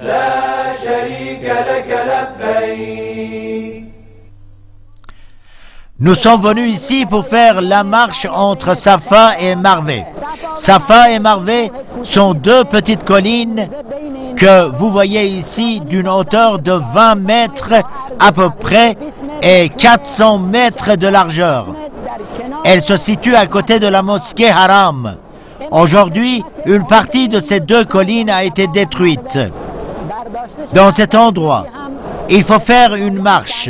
لا شريك لك لبيك. Nous sommes venus ici pour faire la marche entre Safa et Marvé. Safa et Marvé sont deux petites collines que vous voyez ici d'une hauteur de 20 mètres à peu près et 400 mètres de largeur. Elles se situent à côté de la mosquée Haram. Aujourd'hui, une partie de ces deux collines a été détruite. Dans cet endroit, il faut faire une marche.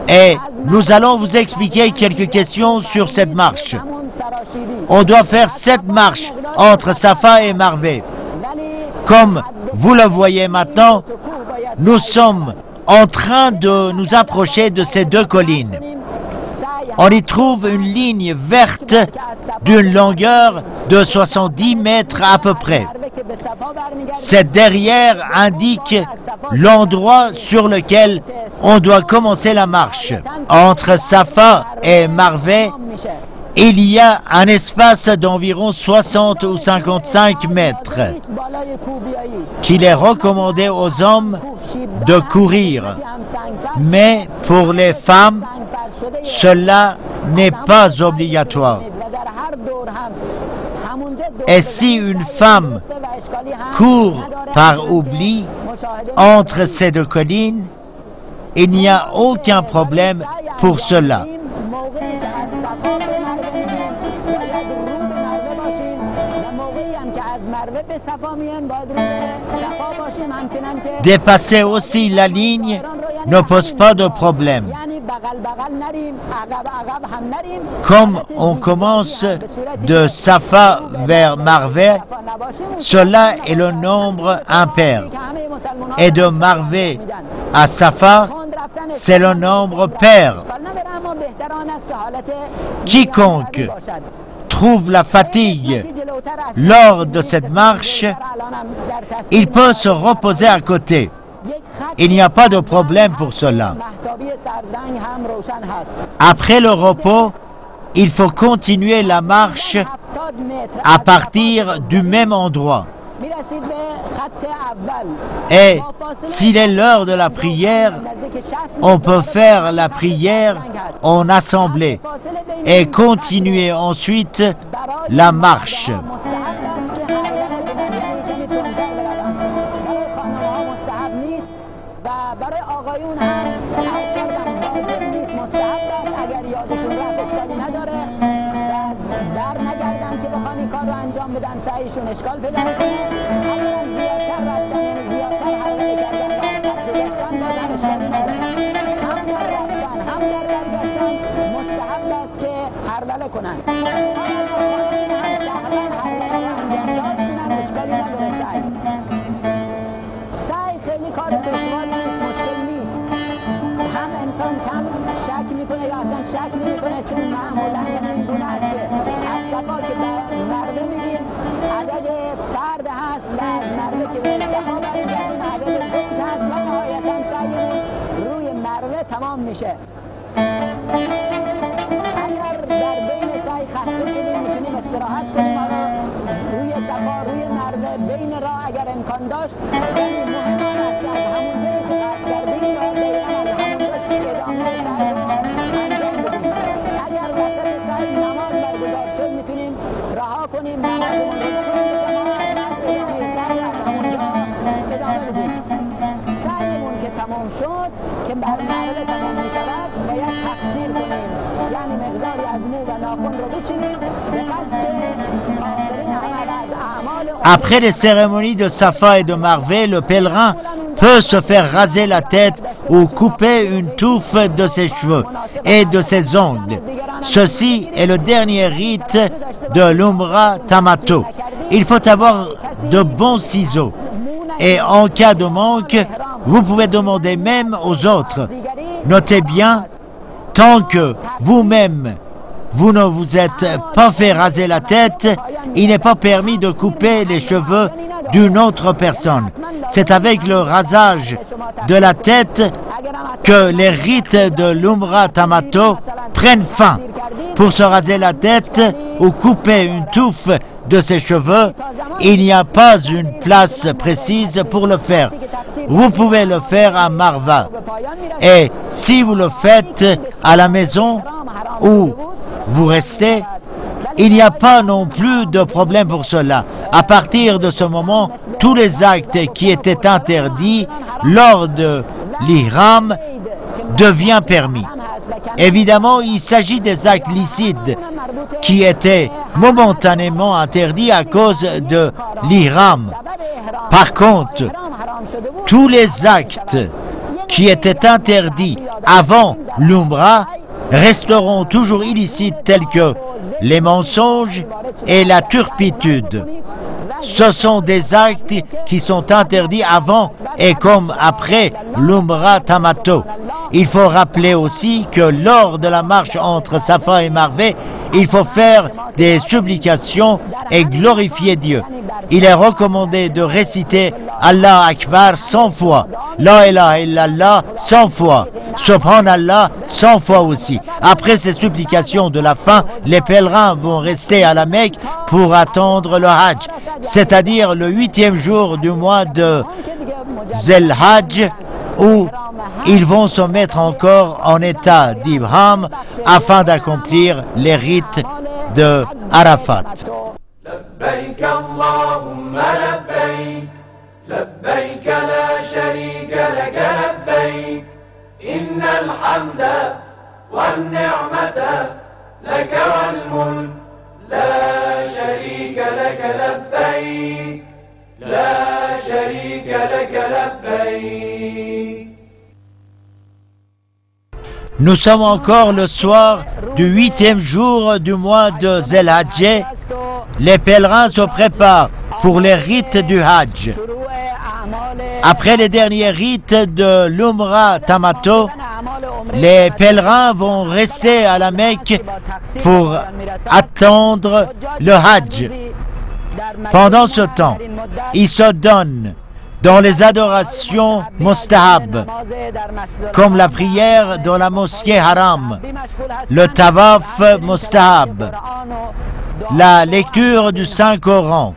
Et nous allons vous expliquer quelques questions sur cette marche. On doit faire cette marche entre Safa et Marvé. Comme vous le voyez maintenant, nous sommes en train de nous approcher de ces deux collines. On y trouve une ligne verte d'une longueur de 70 mètres à peu près. Cette derrière indique l'endroit sur lequel on doit commencer la marche. Entre Safa et Marvé, il y a un espace d'environ 60 ou 55 mètres qu'il est recommandé aux hommes de courir. Mais pour les femmes, cela n'est pas obligatoire. Et si une femme court par oubli entre ces deux collines, il n'y a aucun problème pour cela. Dépasser aussi la ligne ne pose pas de problème. Comme on commence de Safa vers Marvé, cela est le nombre impair. Et de Marvé à Safa, c'est le nombre pair. Quiconque trouve la fatigue lors de cette marche, il peut se reposer à côté. Il n'y a pas de problème pour cela. Après le repos, il faut continuer la marche à partir du même endroit. Et s'il est l'heure de la prière, on peut faire la prière en assemblée et continuer ensuite la marche. تمام میشه. اگر در بین سعی خسته شدیم میتونیم استراحت کنیم روی صفا روی مروه بین راه اگر امکان داشت خیلی مهم است از همون جایی که قصد کردیم از همونجا ادامه سعی رو انجام بدیم. اگر وسط سعی نماز برگزار شد میتونیم رها کنیم نمازمون رو بخونیم ادامه سعی از همونجا ادامه بدیم. سعیمون که تمام شد که بر مروه تمام میشود باید تقصیر کنیم، یعنی مقداری از مو و ناخن رو بچینیم به قصد آخرین عمل از اعمال. Après les cérémonies de Safa et de Marvé, le pèlerin peut se faire raser la tête ou couper une touffe de ses cheveux et de ses ongles. Ceci est le dernier rite de l'Umrah Tamato. Il faut avoir de bons ciseaux et en cas de manque, vous pouvez demander même aux autres. Notez bien, tant que vous-même, vous ne vous êtes pas fait raser la tête, il n'est pas permis de couper les cheveux d'une autre personne. C'est avec le rasage de la tête que les rites de l'Umrah Tamato prennent fin. Pour se raser la tête ou couper une touffe de ses cheveux, il n'y a pas une place précise pour le faire. Vous pouvez le faire à Marva. Et si vous le faites à la maison où vous restez, il n'y a pas non plus de problème pour cela. À partir de ce moment, tous les actes qui étaient interdits lors de l'ihram deviennent permis. Évidemment, il s'agit des actes licites qui étaient momentanément interdits à cause de l'ihram. Par contre, tous les actes qui étaient interdits avant l'Umrah resteront toujours illicites, tels que les mensonges et la turpitude. Ce sont des actes qui sont interdits avant et comme après l'Umrah Tamato. Il faut rappeler aussi que lors de la marche entre Safa et Marvé, il faut faire des supplications et glorifier Dieu. Il est recommandé de réciter Allah Akbar 100 fois, La ilaha illallah 100 fois, Subhanallah 100 fois aussi. Après ces supplications de la fin, les pèlerins vont rester à la Mecque pour attendre le Hajj, c'est-à-dire le 8e jour du mois de Zul Hajj, où ils vont se mettre encore en état d'Ihram afin d'accomplir les rites de Arafat. لبيك اللهم لبيك لبيك لا شريك لك لبيك إن الحمد والنعمة لك والملك لا شريك لك لبيك لا شريك لك لبيك. Nous sommes encore le soir du 8e jour du mois de Zul Hajj. Les pèlerins se préparent pour les rites du Hajj. Après les derniers rites de l'Umrah Tamato, les pèlerins vont rester à la Mecque pour attendre le Hajj. Pendant ce temps, ils se donnent dans les adorations mustahab, comme la prière dans la mosquée haram, le tawaf mustahab, la lecture du Saint-Coran,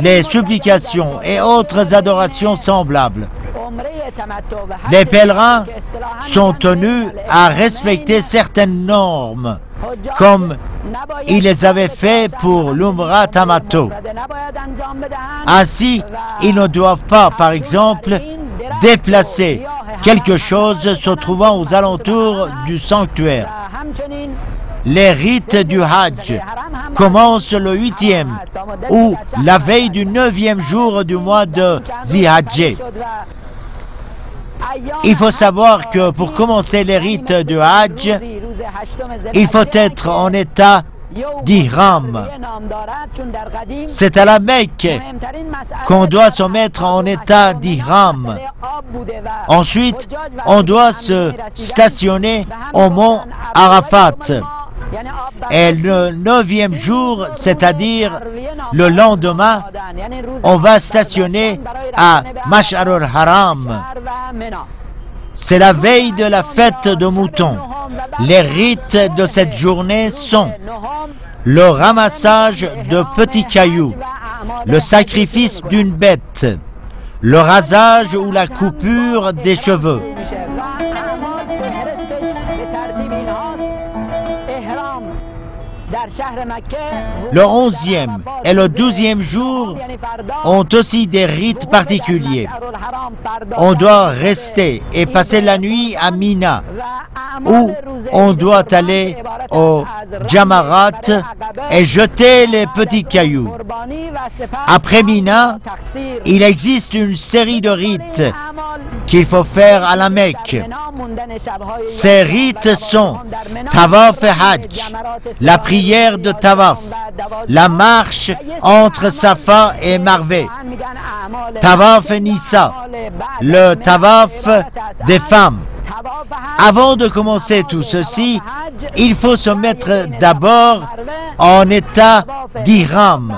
les supplications et autres adorations semblables. Les pèlerins sont tenus à respecter certaines normes, comme ils les avaient fait pour l'Umrah Tamato. Ainsi, ils ne doivent pas, par exemple, déplacer quelque chose se trouvant aux alentours du sanctuaire. Les rites du Hajj commencent le 8e ou la veille du 9e jour du mois de Zihadjé. Il faut savoir que pour commencer les rites du Hajj, il faut être en état d'ihram. C'est à la Mecque qu'on doit se mettre en état d'ihram. Ensuite, on doit se stationner au mont Arafat. Et le 9e jour, c'est-à-dire le lendemain, on va stationner à Mash'arul Haram. C'est la veille de la fête de moutons. Les rites de cette journée sont le ramassage de petits cailloux, le sacrifice d'une bête, le rasage ou la coupure des cheveux. Le 11e et le 12e jour ont aussi des rites particuliers. On doit rester et passer la nuit à Mina, où on doit aller au Jamarat et jeter les petits cailloux. Après Mina, il existe une série de rites qu'il faut faire à la Mecque. Ces rites sont Tawaf et Hajj, la prière de Tawaf, la marche entre Safa et Marvé, Tawaf et Nisa, le Tawaf des femmes. Avant de commencer tout ceci, il faut se mettre d'abord en état d'ihram.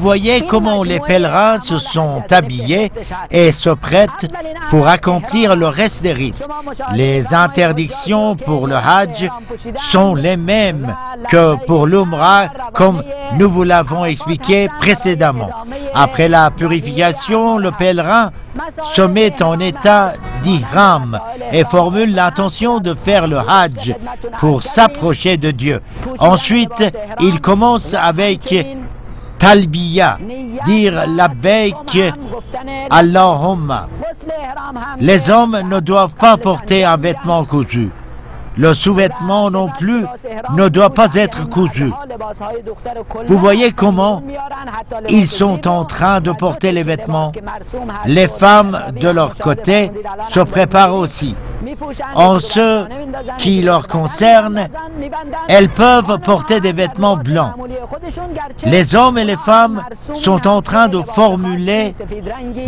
voyez comment les pèlerins se sont habillés et se prêtent pour accomplir le reste des rites. Les interdictions pour le Hajj sont les mêmes que pour l'Umrah, comme nous vous l'avons expliqué précédemment. Après la purification, le pèlerin se met en état d'ihram et formule l'intention de faire le Hajj pour s'approcher de Dieu. Ensuite, il commence avec Talbiya, dire Labbaik Allahumma. Les hommes ne doivent pas porter un vêtement cousu. Le sous-vêtement non plus ne doit pas être cousu. Vous voyez comment ils sont en train de porter les vêtements. Les femmes, de leur côté, se préparent aussi. En ce qui leur concerne, elles peuvent porter des vêtements blancs. Les hommes et les femmes sont en train de formuler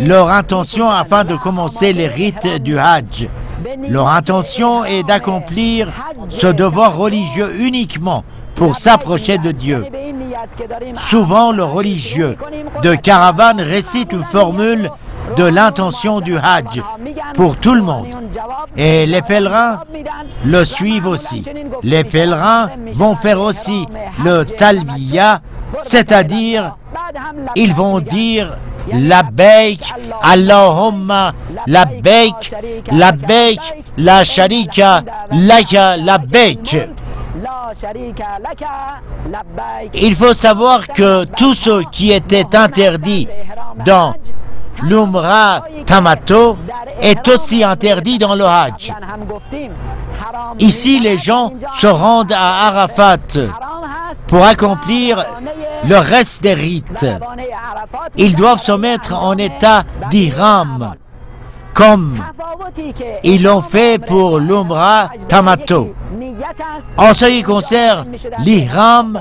leur intention afin de commencer les rites du Hajj. Leur intention est d'accomplir ce devoir religieux uniquement pour s'approcher de Dieu. Souvent, le religieux de caravane récite une formule de l'intention du Hajj pour tout le monde. Et les pèlerins le suivent aussi. Les pèlerins vont faire aussi le Talbiya, c'est-à-dire ils vont dire Labbaik Allahumma Labbaik Labbaik la sharika laka Labbaik. Il faut savoir que tout ce qui était interdit dans l'Umrah Tamattu est aussi interdit dans le Hajj. Ici, les gens se rendent à Arafat pour accomplir le reste des rites. Ils doivent se mettre en état d'ihram, comme ils l'ont fait pour l'Umrah Tamattu. En ce qui concerne l'ihram,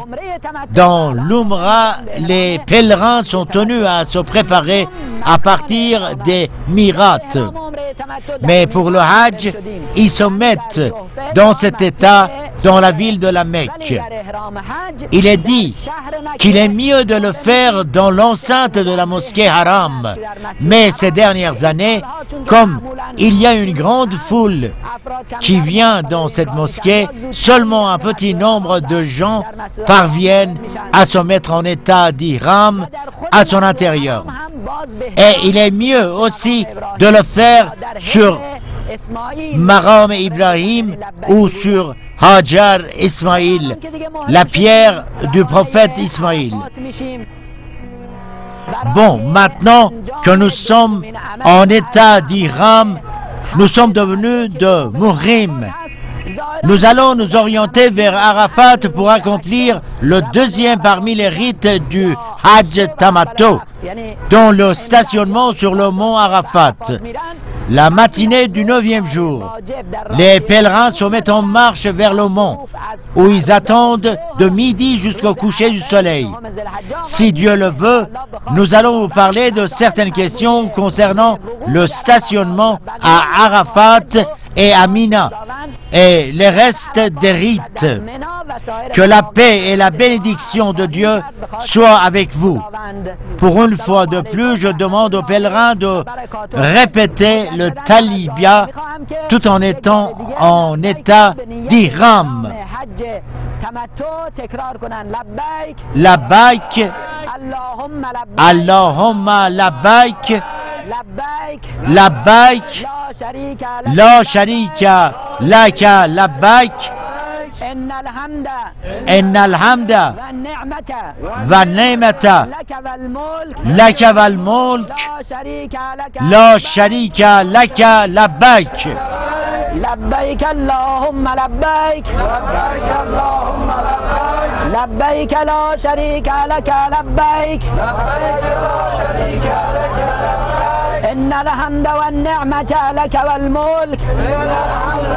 dans l'Umrah, les pèlerins sont tenus à se préparer à partir des mirat. Mais pour le Hajj, ils se mettent dans cet état dans la ville de la Mecque. Il est dit qu'il est mieux de le faire dans l'enceinte de la mosquée Haram. Mais ces dernières années, comme il y a une grande foule qui vient dans cette mosquée, seulement un petit nombre de gens parviennent à se mettre en état d'ihram à son intérieur. Et il est mieux aussi de le faire sur Maqam Ibrahim ou sur Hajar Ismaïl, la pierre du prophète Ismaïl. Bon, maintenant que nous sommes en état d'ihram, nous sommes devenus de muhrim. Nous allons nous orienter vers Arafat pour accomplir le deuxième parmi les rites du Hajj Tamattu, dont le stationnement sur le mont Arafat. La matinée du 9e jour, les pèlerins se mettent en marche vers le mont, où ils attendent de midi jusqu'au coucher du soleil. Si Dieu le veut, nous allons vous parler de certaines questions concernant le stationnement à Arafat et à Mina, et les restes des rites. Que la paix et la bénédiction de Dieu soient avec vous. Pour une fois de plus, je demande aux pèlerins de répéter le Talbiya tout en étant en état d'ihram. Labbaik Allahumma labbaik Labbaik la sharika laka labbaik innal hamda wan ni'mata laka wal mulk la sharika laka labbaik. لبيك اللهم لبيك لبيك اللهم لبيك لبيك لا شريك لك لبيك لبيك لا شريك لك لبيك إن الحمد والنعمة لك والملك إن الحمد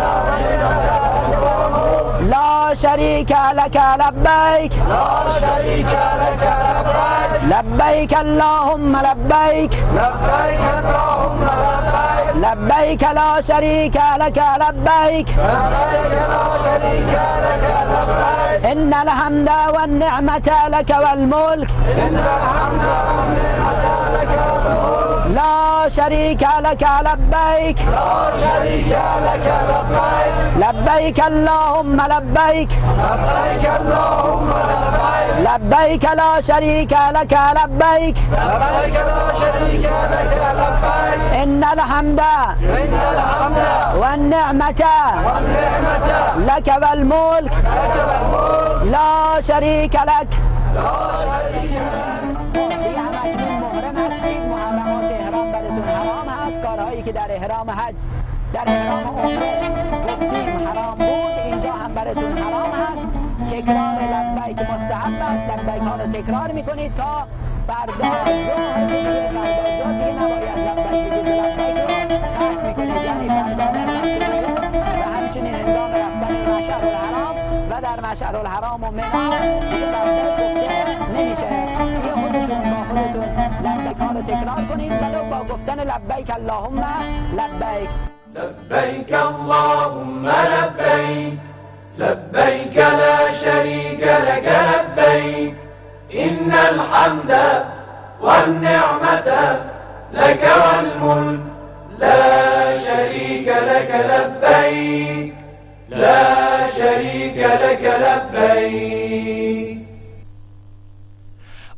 لا شريك لك لبيك لا شريك لك لبيك لبيك اللهم لبيك لبيك اللهم لبيك لبيك لا شريك لك لبيك لبيك لا شريك لك لبيك إن الحمد والنعمة لك والملك إن الحمد والنعمة لك والملك لا شريك لك لبيك لا شريك لك لبيك لبيك اللهم لبيك لبيك اللهم لبيك لبيك لا شريك لك لبيك لبيك لا شريك لك لبيك إن الحمد إن الحمد والنعمة والنعمة لك والملك لك والملك لا شريك لك لا شريك لك دیگه همتون محرم هستید محرمات احرام براتون حرام هست کارهایی که در احرام حج در احرام عمره گفتیم حرام بود اینجا هم براتون حرام هست تکرار لبیک مستحب است لبیک ها رو تکرار میکنید تا فردا ظهر دیگه نباید لبیک بگید لبیک رو ترک میکنید یعنی فردا و همچنین هنگام رفتن مشعر الحرام و در مشعر الحرام و منی دیگه لبیک گفته نمیشه دیگه خودتون با خودتون لبیک ها رو تکرار کنید ولو با گفتن لبیک اللهم لبیک لبيك اللهم لبيك لبيك لا شريك لك لبيك إن الحمد والنعمة لك والملك لا شريك لك لبيك لا شريك لك لبيك.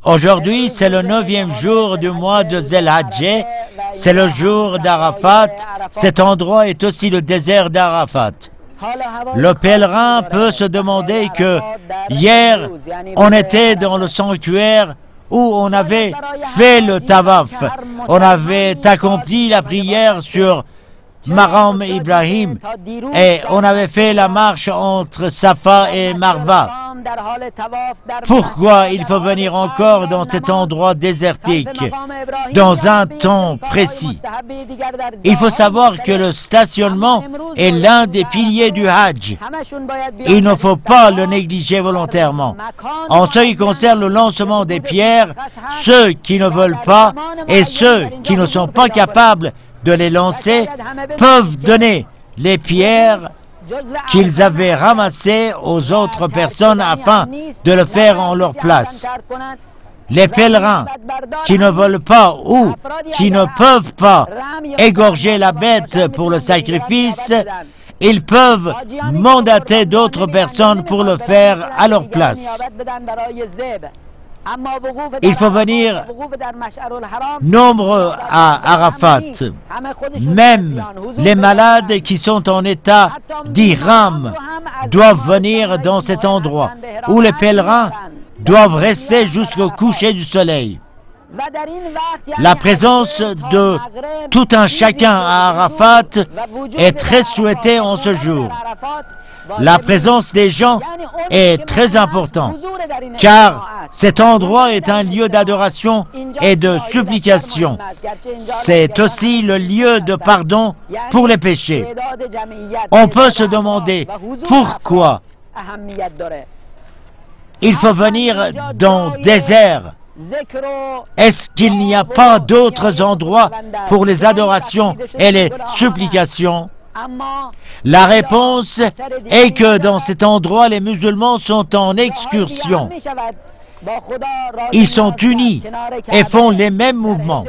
Aujourd'hui, c'est le 9e jour du mois de Zul Hajj. C'est le jour d'Arafat. Cet endroit est aussi le désert d'Arafat. Le pèlerin peut se demander que hier, on était dans le sanctuaire où on avait fait le tawaf. On avait accompli la prière sur Maqam Ibrahim et on avait fait la marche entre Safa et Marwa. Pourquoi il faut venir encore dans cet endroit désertique, dans un temps précis? Il faut savoir que le stationnement est l'un des piliers du Hajj. Il ne faut pas le négliger volontairement. En ce qui concerne le lancement des pierres, ceux qui ne veulent pas et ceux qui ne sont pas capables de les lancer peuvent donner les pierres qu'ils avaient ramassées aux autres personnes afin de le faire en leur place. Les pèlerins qui ne veulent pas ou qui ne peuvent pas égorger la bête pour le sacrifice, ils peuvent mandater d'autres personnes pour le faire à leur place. Il faut venir nombreux à Arafat. Même les malades qui sont en état d'ihram doivent venir dans cet endroit où les pèlerins doivent rester jusqu'au coucher du soleil. La présence de tout un chacun à Arafat est très souhaitée en ce jour. La présence des gens est très importante, car cet endroit est un lieu d'adoration et de supplication. C'est aussi le lieu de pardon pour les péchés. On peut se demander pourquoi il faut venir dans le désert. Est-ce qu'il n'y a pas d'autres endroits pour les adorations et les supplications? La réponse est que dans cet endroit, les musulmans sont en excursion. Ils sont unis et font les mêmes mouvements.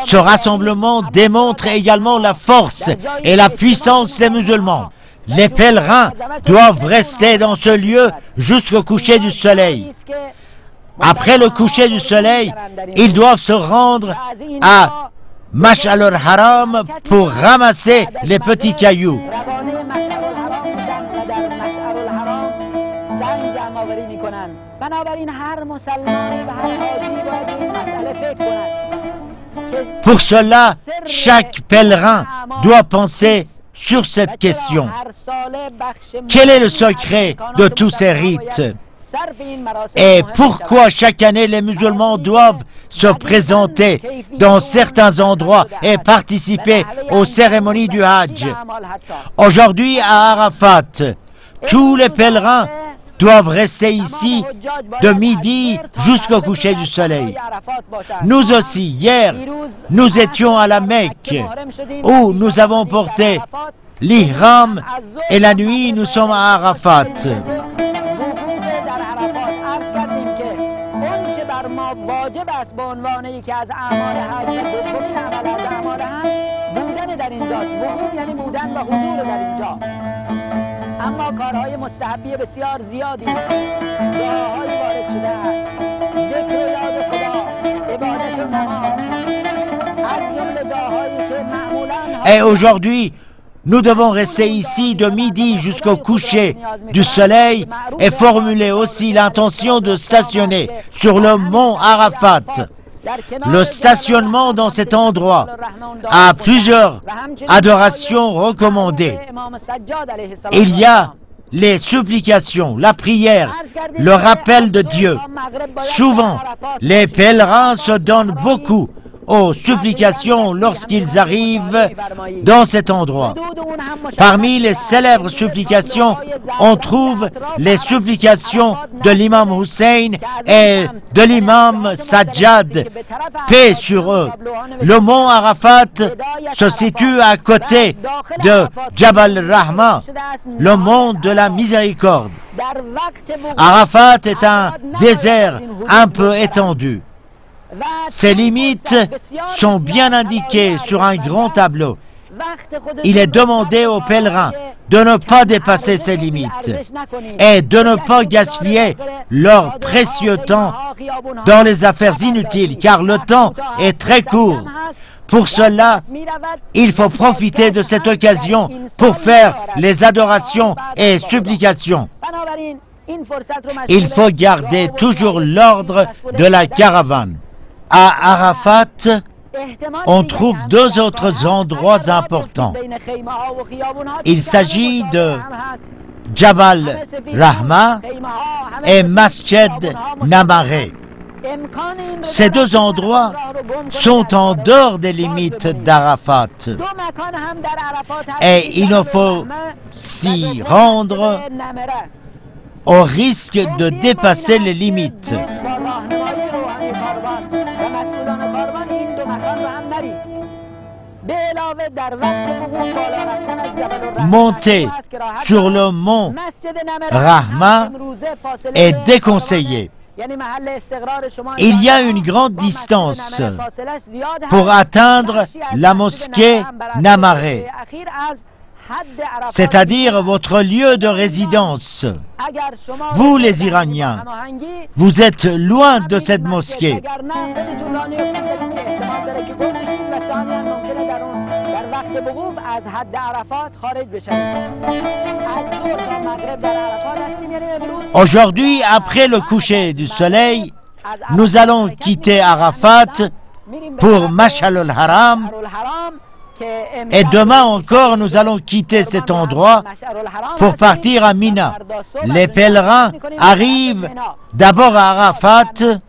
Ce rassemblement démontre également la force et la puissance des musulmans. Les pèlerins doivent rester dans ce lieu jusqu'au coucher du soleil. Après le coucher du soleil, ils doivent se rendre à Mash'ar al-Haram pour ramasser les petits cailloux. Pour cela, chaque pèlerin doit penser sur cette question. Quel est le secret de tous ces rites? Et pourquoi chaque année les musulmans doivent se présenter dans certains endroits et participer aux cérémonies du Hajj? Aujourd'hui à Arafat, tous les pèlerins doivent rester ici de midi jusqu'au coucher du soleil. Nous aussi, hier, nous étions à la Mecque, où nous avons porté l'ihram, et la nuit, nous sommes à Arafat. واجب است به عنوان یکی از اعمال حج دومین عمل از اعمال حج بودن در اینجاست. وقوف یعنی بودن و حضور در اینجا. اما کارهای مستحبی بسیار زیادی دعاهایی وارد شده است، ذکر و یاد خدا، عبادت و نماز، از جمله دعاهایی که معمولا Et aujourd'hui, nous devons rester ici de midi jusqu'au coucher du soleil et formuler aussi l'intention de stationner sur le mont Arafat. Le stationnement dans cet endroit a plusieurs adorations recommandées. Il y a les supplications, la prière, le rappel de Dieu. Souvent, les pèlerins se donnent beaucoup aux supplications lorsqu'ils arrivent dans cet endroit. Parmi les célèbres supplications, on trouve les supplications de l'imam Hussein et de l'imam Sajjad, paix sur eux. Le mont Arafat se situe à côté de Jabal Rahma, le mont de la miséricorde. Arafat est un désert un peu étendu. Ses limites sont bien indiquées sur un grand tableau. Il est demandé aux pèlerins de ne pas dépasser ces limites et de ne pas gaspiller leur précieux temps dans les affaires inutiles, car le temps est très court. Pour cela, il faut profiter de cette occasion pour faire les adorations et supplications. Il faut garder toujours l'ordre de la caravane. À Arafat, on trouve deux autres endroits importants. Il s'agit de Jabal Rahma et Masjid Namare. Ces deux endroits sont en dehors des limites d'Arafat et il nous faut s'y rendre au risque de dépasser les limites. Monter sur le mont Rahma est déconseillé. Il y a une grande distance pour atteindre la mosquée Namare, c'est-à-dire votre lieu de résidence. Vous les Iraniens, vous êtes loin de cette mosquée. Aujourd'hui, après le coucher du soleil, nous allons quitter Arafat pour Mash'ar al-Haram. Et demain encore, nous allons quitter cet endroit pour partir à Mina. Les pèlerins arrivent d'abord à Arafat,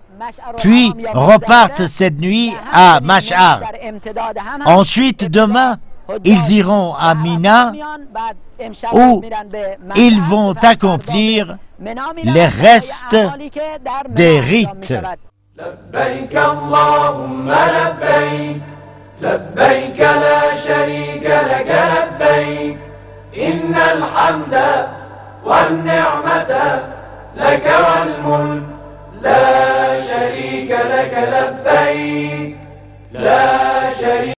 puis repartent cette nuit à Mash'ar. Ensuite, demain, ils iront à Mina, où ils vont accomplir les restes des rites. لبيك لا شريك لك لبيك إن الحمد والنعمة لك والملك لا شريك لك لبيك لا